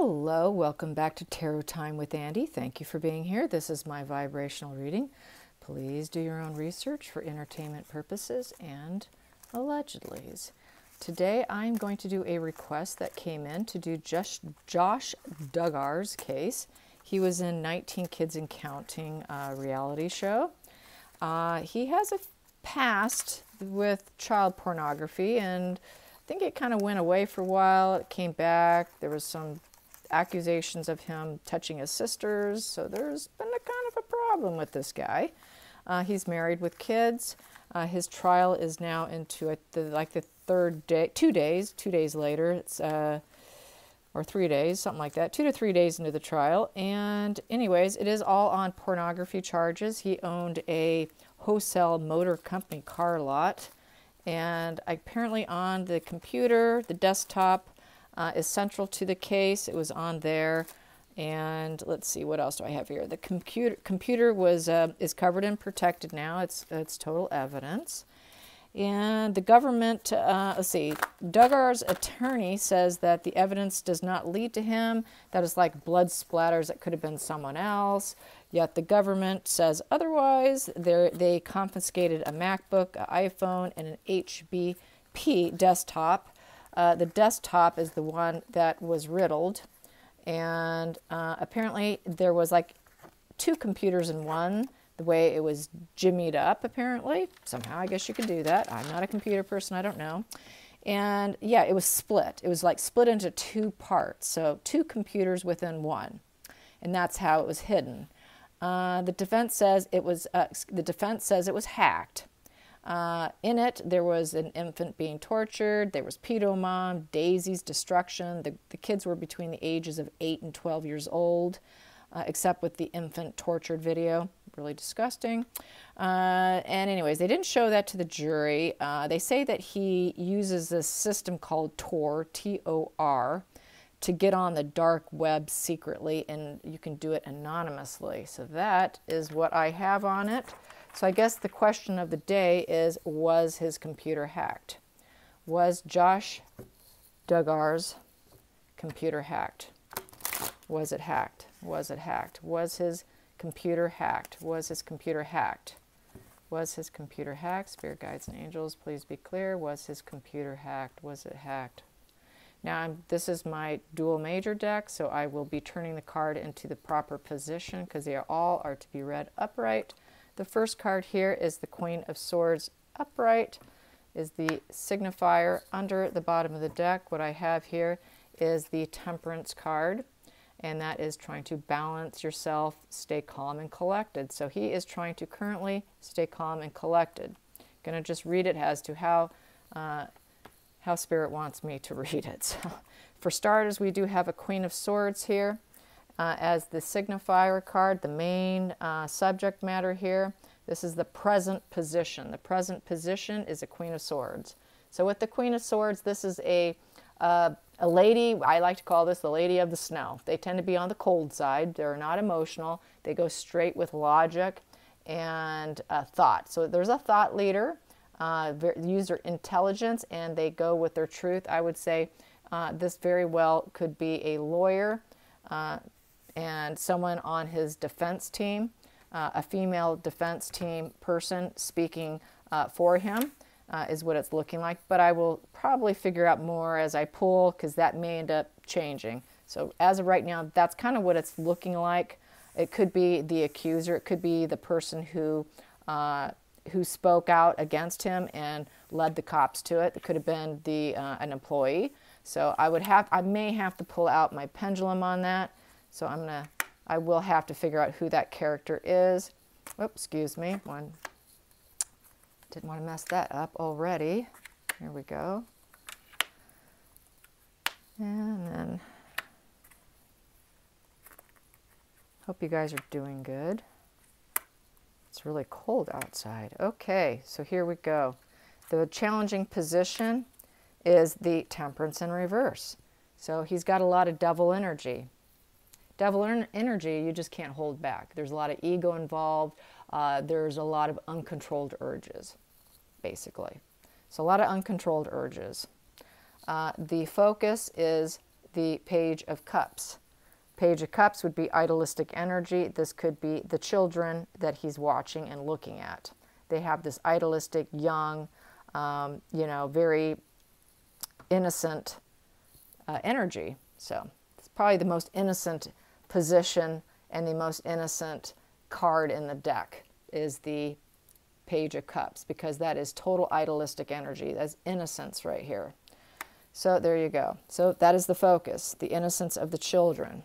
Hello, welcome back to Tarot Time with Andy. Thank you for being here. This is my vibrational reading. Please do your own research for entertainment purposes and allegedlys. Today I'm going to do a request that came in to do Josh Duggar's case. He was in 19 Kids and Counting reality show. He has a past with child pornography, and I think it kind of went away for a while. It came back. There was some accusations of him touching his sisters, so there's been a kind of a problem with this guy. He's married with kids. His trial is now into the third day, 2 days later. It's or 3 days, something like that, 2 to 3 days into the trial. And anyways, it is all on pornography charges. He owned a wholesale motor company car lot, and apparently on the computer, the desktop is central to the case. It was on there. And let's see, what else do I have here? The computer was is covered and protected now. It's total evidence. And the government, let's see, Duggar's attorney says that the evidence does not lead to him. That is like blood splatters that could have been someone else. Yet the government says otherwise. They confiscated a MacBook, an iPhone, and an HBP desktop. The desktop is the one that was riddled. And apparently there was like 2 computers in one, the way it was jimmied up, apparently. Somehow, I guess you could do that. I'm not a computer person, I don't know. And yeah, it was split. It was like split into 2 parts. So 2 computers within one. And that's how it was hidden. The defense says it was hacked. In it, there was an infant being tortured. There was pedo mom, Daisy's destruction. The kids were between the ages of 8 and 12 years old, except with the infant tortured video. Really disgusting. And anyways, they didn't show that to the jury. They say that he uses this system called Tor, T-O-R, to get on the dark web secretly, and you can do it anonymously. So that is what I have on it. So I guess the question of the day is, was his computer hacked? Was Josh Duggar's computer hacked? Was it hacked? Was it hacked? Was his computer hacked? Was his computer hacked? Was his computer hacked? Spirit guides and angels, please be clear. Was his computer hacked? Was it hacked? Now, this is my dual major deck, so I will be turning the card into the proper position because they all are to be read upright. The first card here is the Queen of Swords upright, is the signifier under the bottom of the deck. What I have here is the Temperance card, and that is trying to balance yourself, stay calm and collected. So he is trying to currently stay calm and collected. Going to just read it as to how Spirit wants me to read it. So for starters, we do have a Queen of Swords here. As the signifier card, the main subject matter here, this is the present position. The present position is a Queen of Swords. So with the Queen of Swords, this is a lady, I like to call this the Lady of the Snow. They tend to be on the cold side. They're not emotional. They go straight with logic and thought. So there's a thought leader, use their intelligence, and they go with their truth. I would say this very well could be a lawyer, and someone on his defense team, a female defense team person speaking for him is what it's looking like. But I will probably figure out more as I pull, because that may end up changing. So as of right now, that's kind of what it's looking like. It could be the accuser. It could be the person who spoke out against him and led the cops to it. It could have been an employee. So I may have to pull out my pendulum on that. So I will have to figure out who that character is. Oops, excuse me. Didn't want to mess that up already. Here we go. And then, hope you guys are doing good. It's really cold outside. Okay, so here we go. The challenging position is the Temperance in reverse. So he's got a lot of devil energy. Devil energy, you just can't hold back. There's a lot of ego involved. There's a lot of uncontrolled urges, basically. So a lot of uncontrolled urges. The focus is the Page of Cups. Page of Cups would be idealistic energy. This could be the children that he's watching and looking at. They have this idealistic, young, very innocent energy. So it's probably the most innocent position and the most innocent card in the deck is the Page of Cups, because that is total idealistic energy. That's innocence right here. So there you go. So that is the focus, the innocence of the children.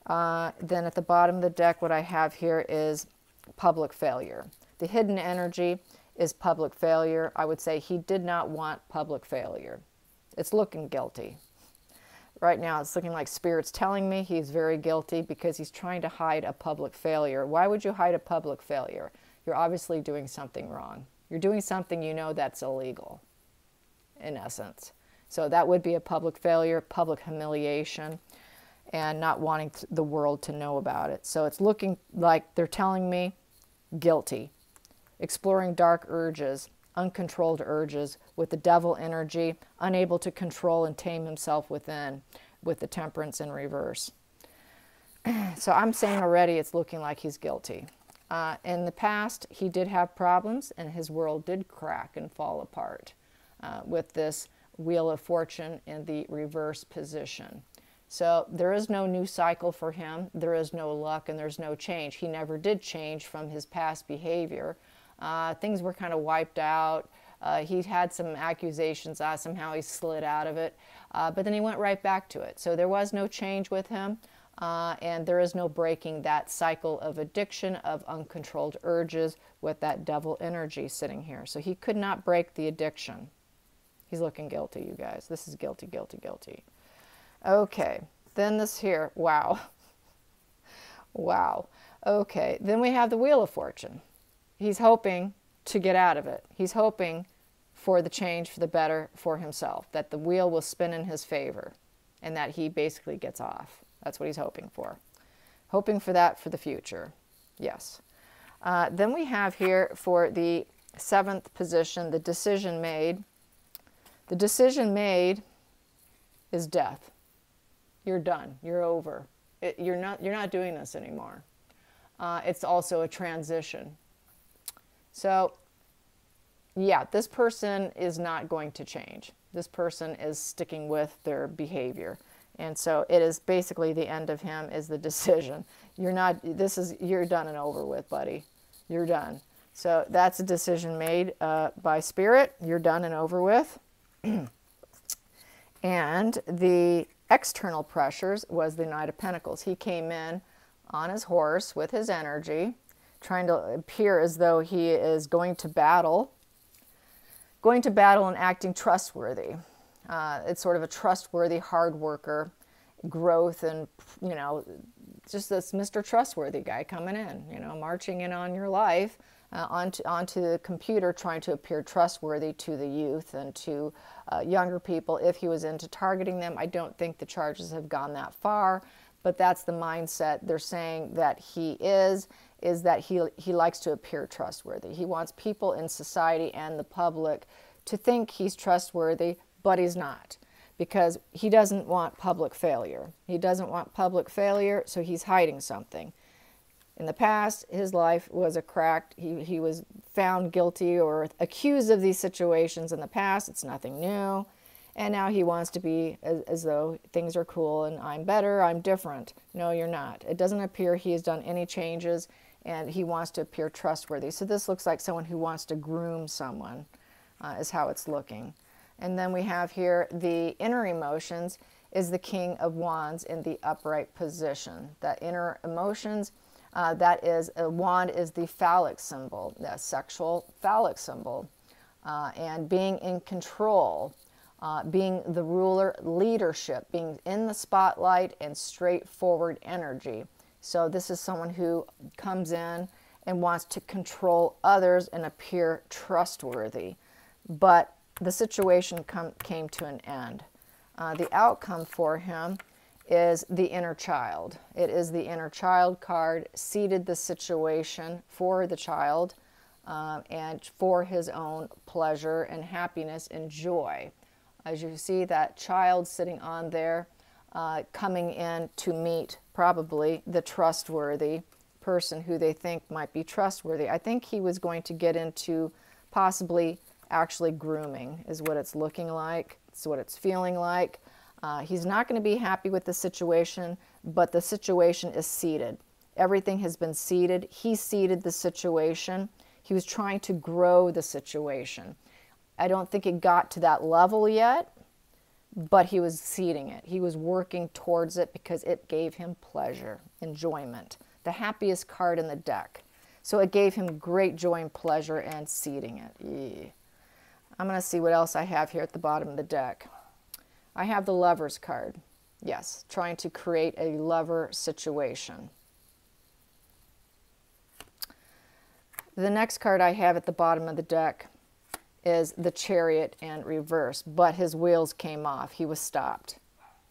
Then at the bottom of the deck, what I have here is public failure. The hidden energy is public failure. I would say he did not want public failure. It's looking guilty. Right now it's looking like Spirit's telling me he's very guilty because he's trying to hide a public failure. Why would you hide a public failure? You're obviously doing something wrong. You're doing something you know that's illegal, in essence. So that would be a public failure, public humiliation, and not wanting the world to know about it. So it's looking like they're telling me guilty. Exploring dark urges, uncontrolled urges with the devil energy, unable to control and tame himself within, with the temperance in reverse. So I'm saying already it's looking like he's guilty. In the past, he did have problems and his world did crack and fall apart with this Wheel of Fortune in the reverse position. So there is no new cycle for him. There is no luck and there's no change. He never did change from his past behavior. Things were kind of wiped out. He had some accusations. Somehow he slid out of it. But then he went right back to it. So there was no change with him. And there is no breaking that cycle of addiction, of uncontrolled urges with that devil energy sitting here. So he could not break the addiction. He's looking guilty, you guys. This is guilty, guilty, guilty. Okay, then this here, wow. Wow. Okay, then we have the Wheel of Fortune. He's hoping to get out of it. He's hoping for the change, for the better for himself, that the wheel will spin in his favor and that he basically gets off. That's what he's hoping for. Hoping for that for the future. Yes. Then we have here for the 7th position, the decision made. The decision made is death. You're done. You're over. You're not doing this anymore. It's also a transition. So, yeah, this person is not going to change. This person is sticking with their behavior. And so it is basically the end of him is the decision. You're done and over with, buddy. You're done. So that's a decision made by Spirit. You're done and over with. And the external pressures was the Knight of Pentacles. He came in on his horse with his energy, trying to appear as though he is going to battle and acting trustworthy. It's sort of a trustworthy hard worker, growth, and, just this Mr. Trustworthy guy coming in, marching in on your life, onto the computer, trying to appear trustworthy to the youth and to younger people if he was into targeting them. I don't think the charges have gone that far, but that's the mindset they're saying that he is that he likes to appear trustworthy. He wants people in society and the public to think he's trustworthy, but he's not, because he doesn't want public failure. He doesn't want public failure, so he's hiding something. In the past, his life was a cracked, he was found guilty or accused of these situations in the past. It's nothing new. And now he wants to be as though things are cool and I'm better, I'm different. No, you're not. It doesn't appear he has done any changes, and he wants to appear trustworthy. So this looks like someone who wants to groom someone, is how it's looking. And then we have here the inner emotions is the King of Wands in the upright position. That inner emotions, that is, a wand is the phallic symbol, the sexual phallic symbol. And being in control, being the ruler, leadership, being in the spotlight, and straightforward energy. So this is someone who comes in and wants to control others and appear trustworthy. But the situation came to an end. The outcome for him is the inner child. It is the inner child card, seated the situation for the child and for his own pleasure and happiness and joy. As you see that child sitting on there, coming in to meet probably the trustworthy person who they think might be trustworthy. I think he was going to get into possibly actually grooming is what it's looking like. It's what it's feeling like. He's not going to be happy with the situation, but the situation is seeded. Everything has been seeded. He seeded the situation. He was trying to grow the situation. I don't think it got to that level yet, but he was seeding it. He was working towards it because it gave him pleasure, enjoyment, the happiest card in the deck. So it gave him great joy and pleasure and seeding it. Eee. I'm going to see what else I have here at the bottom of the deck. I have the Lover's card. Yes, trying to create a lover situation. The next card I have at the bottom of the deck is the Chariot in reverse, but his wheels came off. He was stopped.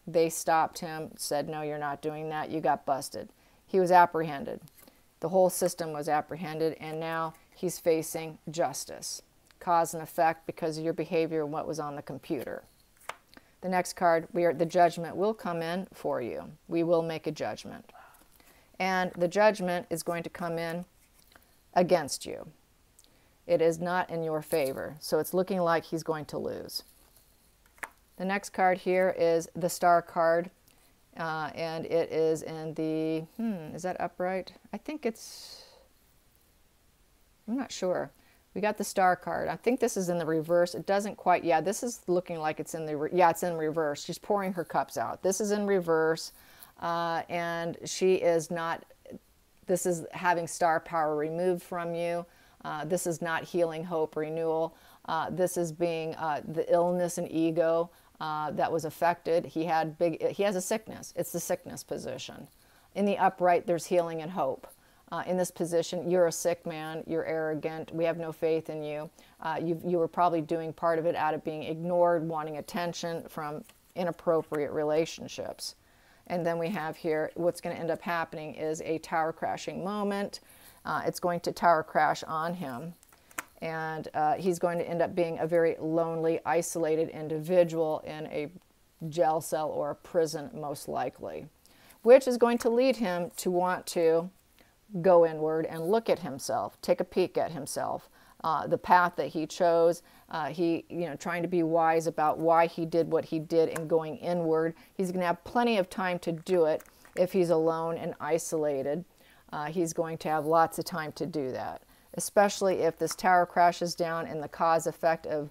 They stopped him, said, no, you're not doing that. You got busted. He was apprehended. The whole system was apprehended, and now he's facing justice. Cause and effect because of your behavior and what was on the computer. The next card, the judgment will come in for you. We will make a judgment. And the judgment is going to come in against you. It is not in your favor. So it's looking like he's going to lose. The next card here is the Star card. And it is in the, is that upright? I think it's, I'm not sure. We got the Star card. I think this is in the reverse. It doesn't quite, yeah, this is looking like it's in the, yeah, it's in reverse. She's pouring her cups out. This is in reverse, and she is not, this is having star power removed from you. This is not healing, hope, renewal. This is being the illness and ego that was affected. He has a sickness. It's the sickness position. In the upright, there's healing and hope. In this position, you're a sick man, you're arrogant, we have no faith in you. You were probably doing part of it out of being ignored, wanting attention from inappropriate relationships. And then we have here, what's going to end up happening is a tower crashing moment. It's going to tower crash on him. And he's going to end up being a very lonely, isolated individual in a jail cell or a prison, most likely. Which is going to lead him to want to go inward and look at himself, take a peek at himself, the path that he chose. Trying to be wise about why he did what he did and going inward. He's going to have plenty of time to do it if he's alone and isolated. He's going to have lots of time to do that, especially if this tower crashes down and the cause effect of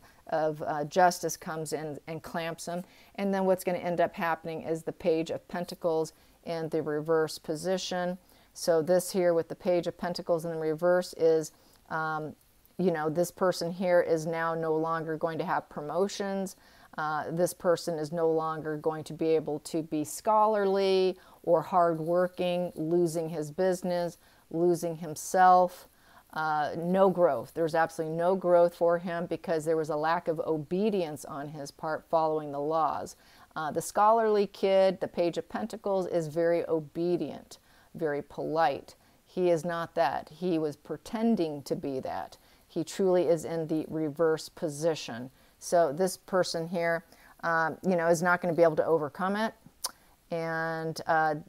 justice comes in and clamps him. And then what's going to end up happening is the Page of Pentacles in the reverse position. So this here with the Page of Pentacles in the reverse is, this person here is now no longer going to have promotions. This person is no longer going to be able to be scholarly or hardworking, losing his business, losing himself. No growth. There's absolutely no growth for him because there was a lack of obedience on his part following the laws. The scholarly kid, the Page of Pentacles, is very obedient, very polite. He is not that. He was pretending to be that. He truly is in the reverse position. So this person here, is not going to be able to overcome it. And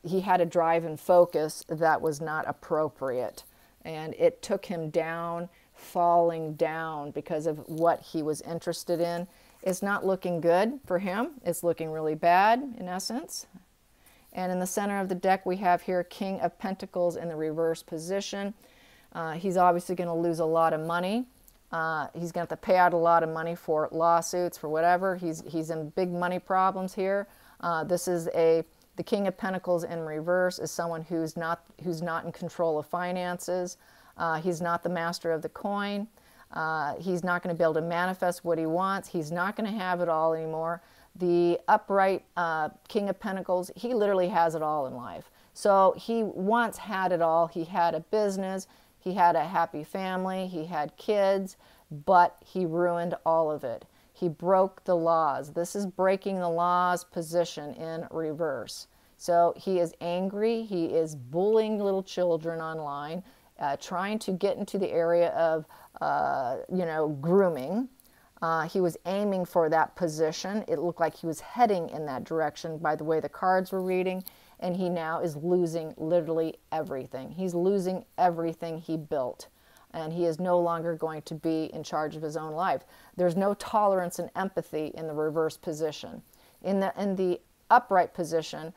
he had a drive and focus that was not appropriate. And it took him down, falling down because of what he was interested in. It's not looking good for him. It's looking really bad, in essence. And in the center of the deck, we have here King of Pentacles in the reverse position. He's obviously going to lose a lot of money. He's going to have to pay out a lot of money for lawsuits, for whatever. He's in big money problems here. The King of Pentacles in reverse is someone who's not in control of finances. He's not the master of the coin. He's not going to be able to manifest what he wants. He's not going to have it all anymore. The upright King of Pentacles, he literally has it all in life. So he once had it all. He had a business. He had a happy family. He had kids, but he ruined all of it. He broke the laws. This is breaking the laws position in reverse. So he is angry. He is bullying little children online, trying to get into the area of, grooming. He was aiming for that position. It looked like he was heading in that direction by the way the cards were reading, and he now is losing literally everything. He's losing everything he built, and he is no longer going to be in charge of his own life. There's no tolerance and empathy in the reverse position. In the upright position,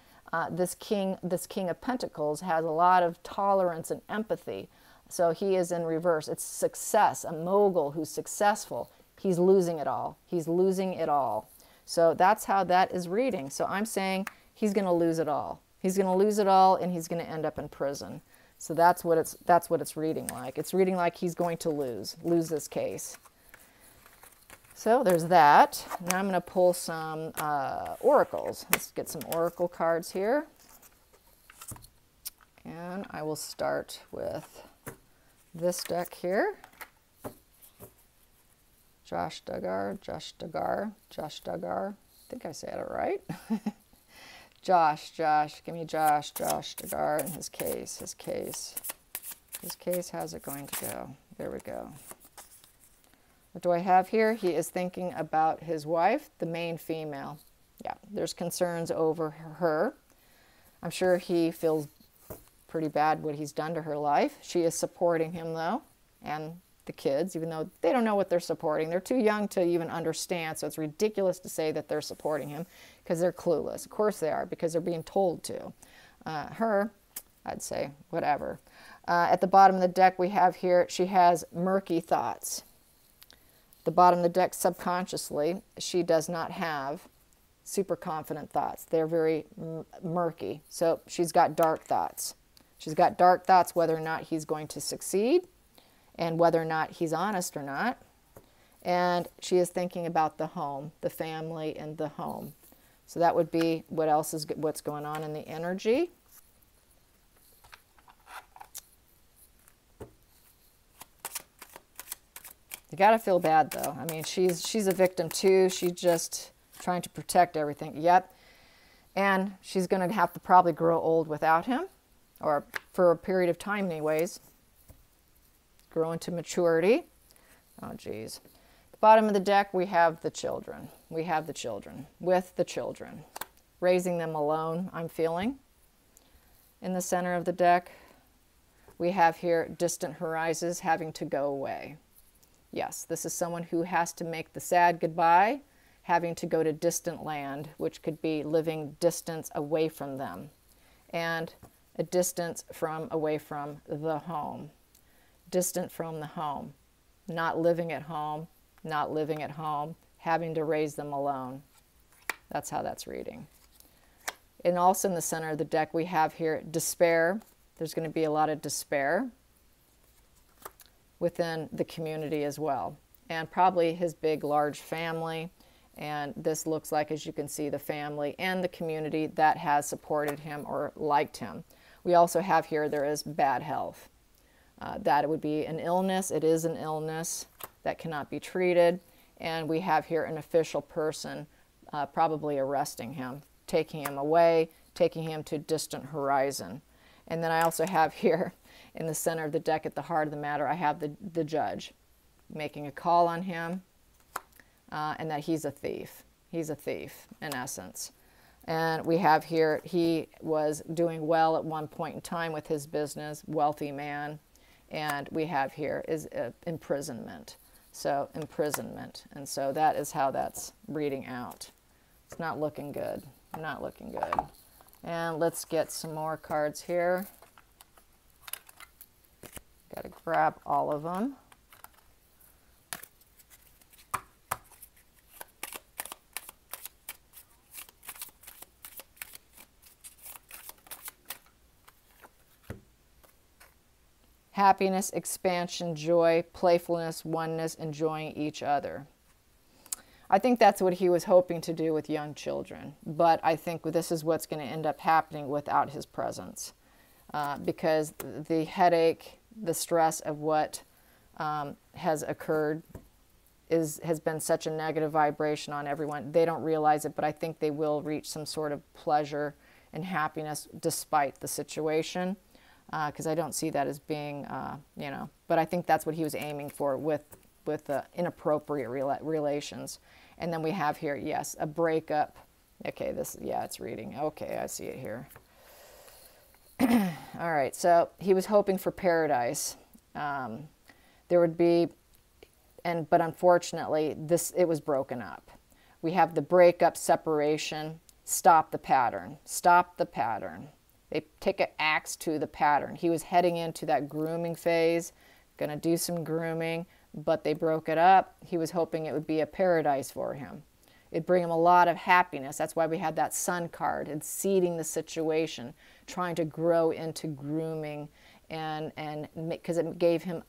this king of Pentacles has a lot of tolerance and empathy. So he is in reverse. It's success, a mogul who's successful. He's losing it all. He's losing it all. So that's how that is reading. So I'm saying he's going to lose it all. He's going to lose it all, and he's going to end up in prison. So that's what it's reading like. It's reading like he's going to lose this case. So there's that. Now I'm going to pull some oracles. Let's get some oracle cards here. And I will start with this deck here. Josh Duggar. I think I said it right. Josh, give me Josh Duggar and his case. His case, how's it going to go? There we go. What do I have here? He is thinking about his wife, the main female. Yeah, there's concerns over her. I'm sure he feels pretty bad what he's done to her life. She is supporting him, though, and the kids, even though they don't know what they're supporting. They're too young to even understand, so it's ridiculous to say that they're supporting him because they're clueless. Of course they are, because they're being told to. Her, I'd say, whatever. At the bottom of the deck we have here, she has murky thoughts. The bottom of the deck, subconsciously, she does not have super confident thoughts. They're very murky. So she's got dark thoughts. She's got dark thoughts whether or not he's going to succeed and whether or not he's honest or not. And she is thinking about the home, the family, and the home. So that would be what's going on in the energy. You got to feel bad, though. I mean, she's a victim, too. She's just trying to protect everything. Yep. And she's going to have to probably grow old without him, or for a period of time anyways. Grow into maturity. Oh, geez. The bottom of the deck, we have the children. We have the children. With the children. Raising them alone, I'm feeling. In the center of the deck, we have here distant horizons having to go away. Yes, this is someone who has to make the sad goodbye, having to go to distant land, which could be living distance away from them, and a distance away from the home. Distant from the home. Not living at home, having to raise them alone. That's how that's reading. And also in the center of the deck, we have here despair. There's going to be a lot of despair within the community as well, and probably his big large family. And this looks like, as you can see, the family and the community that has supported him or liked him. We also have here there is bad health. That it would be an illness. It is an illness that cannot be treated. And we have here an official person probably arresting him, taking him away, taking him to a distant horizon. And then I also have here in the center of the deck, at the heart of the matter, I have the judge making a call on him, and that he's a thief. He's a thief, in essence. And we have here, he was doing well at one point in time with his business, wealthy man. And we have here is imprisonment. So imprisonment. And so that is how that's reading out. It's not looking good. Not looking good. And let's get some more cards here. Got to grab all of them. Happiness, expansion, joy, playfulness, oneness, enjoying each other. I think that's what he was hoping to do with young children, but I think this is what's going to end up happening without his presence, because the headache, the stress of what has occurred has been such a negative vibration on everyone. They don't realize it, but I think they will reach some sort of pleasure and happiness despite the situation. Because I don't see that as being, but I think that's what he was aiming for with inappropriate relations. And then we have here, yes, a breakup. Okay, this, yeah, it's reading. Okay, I see it here. All right, so he was hoping for paradise. There would be, but unfortunately, it was broken up. We have the breakup, separation, stop the pattern. Stop the pattern. They take an axe to the pattern. He was heading into that grooming phase, going to do some grooming, but they broke it up. He was hoping it would be a paradise for him. It'd bring him a lot of happiness. That's why we had that sun card. It's seeding the situation, trying to grow into grooming, and because it gave him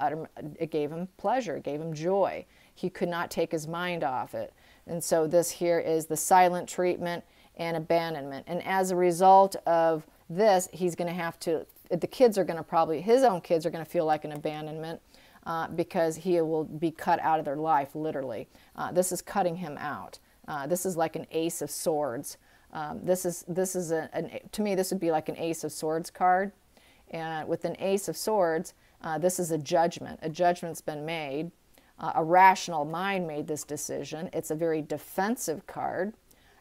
pleasure, it gave him joy. He could not take his mind off it. And so this here is the silent treatment and abandonment. And as a result of this, he's going to have to, the kids are going to probably, his own kids are going to feel like an abandonment because he will be cut out of their life, literally. This is cutting him out. This is like an ace of swords. To me, this would be like an ace of swords card. And with an ace of swords, this is a judgment. A judgment's been made. A rational mind made this decision. It's a very defensive card.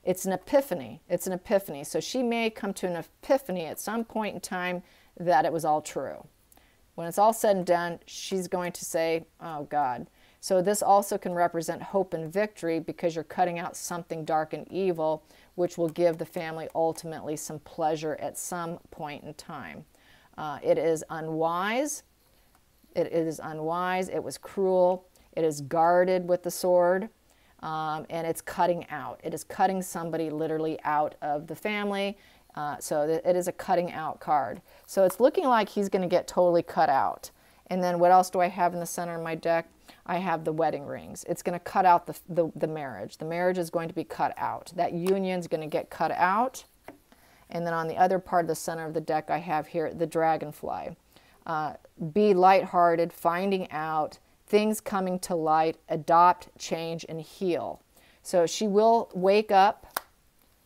It's an epiphany. It's an epiphany. So she may come to an epiphany at some point in time that it was all true. When it's all said and done, she's going to say, oh God. So this also can represent hope and victory because you're cutting out something dark and evil, which will give the family ultimately some pleasure at some point in time. It is unwise. It is unwise. It was cruel. It is guarded with the sword. And it's cutting out. It is cutting somebody literally out of the family. So it is a cutting out card. So it's looking like he's going to get totally cut out. And then what else do I have in the center of my deck? I have the wedding rings. It's going to cut out the marriage. The marriage is going to be cut out. That union is going to get cut out. And then on the other part of the center of the deck, I have here the dragonfly. Be lighthearted, finding out, things coming to light, adopt, change, and heal. So she will wake up.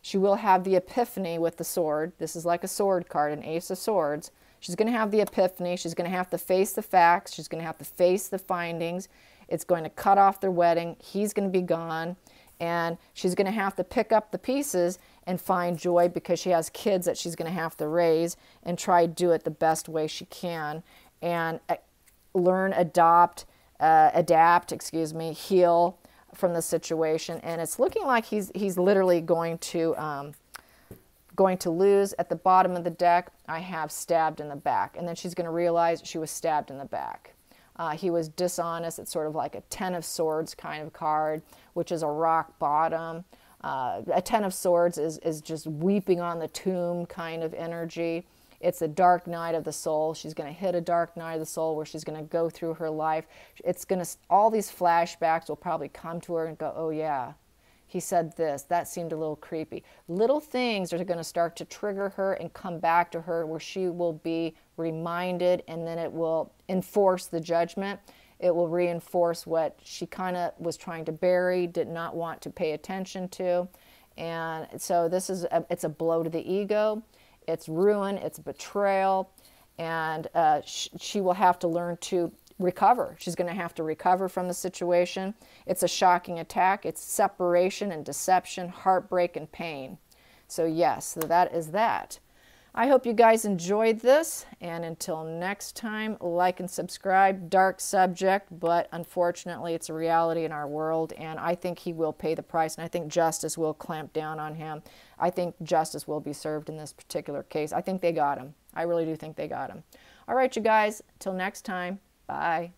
She will have the epiphany with the sword. This is like a sword card, an ace of swords. She's going to have the epiphany. She's going to have to face the facts. She's going to have to face the findings. It's going to cut off their wedding. He's going to be gone. And she's going to have to pick up the pieces and find joy because she has kids that she's going to have to raise and try to do it the best way she can. And learn, adapt, heal from the situation. And it's looking like he's literally going to lose. At the bottom of the deck, I have stabbed in the back. And then she's going to realize she was stabbed in the back. He was dishonest. It's sort of like a 10 of swords kind of card, which is a rock bottom. A 10 of swords is just weeping on the tomb kind of energy. It's a dark night of the soul. She's going to hit a dark night of the soul where she's going to go through her life. It's going to, all these flashbacks will probably come to her and go, oh yeah, he said this. That seemed a little creepy. Little things are going to start to trigger her and come back to her where she will be reminded, and then it will enforce the judgment. It will reinforce what she kind of was trying to bury, did not want to pay attention to. And so this is, it's a blow to the ego. It's ruin, it's betrayal, and she will have to learn to recover. She's going to have to recover from the situation. It's a shocking attack. It's separation and deception, heartbreak and pain. So yes, so that is that. I hope you guys enjoyed this, and until next time, like and subscribe. Dark subject, but unfortunately it's a reality in our world, and I think he will pay the price, and I think justice will clamp down on him. I think justice will be served in this particular case. I think they got him. I really do think they got him. All right, you guys, till next time, bye.